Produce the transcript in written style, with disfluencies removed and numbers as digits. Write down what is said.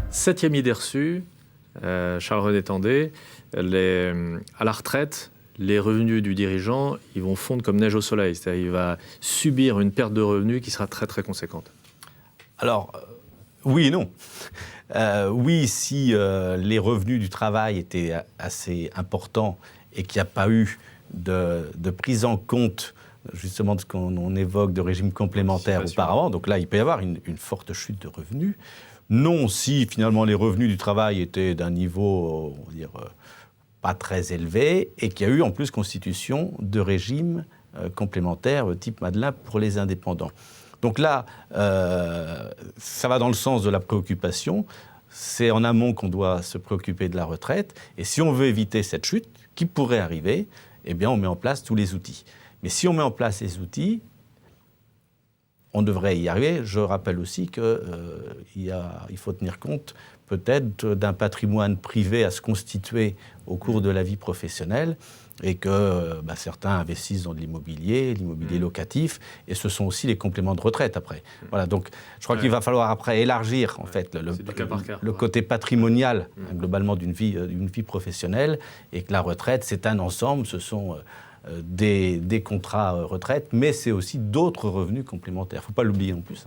Septième idée reçue, Charles-René Tandé, à la retraite, les revenus du dirigeant, ils vont fondre comme neige au soleil. C'est-à-dire qu'il va subir une perte de revenus qui sera très très conséquente. Alors, oui et non. Oui, si les revenus du travail étaient assez importants et qu'il n'y a pas eu de prise en compte justement de ce qu'on évoque de régime complémentaire auparavant, donc là, il peut y avoir une forte chute de revenus. Non, si finalement les revenus du travail étaient d'un niveau, on va dire, pas très élevé, et qu'il y a eu en plus constitution de régimes complémentaires type Madelin pour les indépendants. Donc là, ça va dans le sens de la préoccupation. C'est en amont qu'on doit se préoccuper de la retraite. Et si on veut éviter cette chute, qui pourrait arriver, eh bien on met en place tous les outils. Mais si on met en place les outils, on devrait y arriver. Je rappelle aussi qu'il faut tenir compte peut-être d'un patrimoine privé à se constituer au cours de la vie professionnelle et que certains investissent dans de l'immobilier locatif, et ce sont aussi les compléments de retraite après. Voilà, donc je crois qu'il va falloir après élargir en fait le côté patrimonial globalement d'une vie professionnelle, et que la retraite c'est un ensemble, ce sont des contrats retraite, mais c'est aussi d'autres revenus complémentaires. Il ne faut pas l'oublier en plus.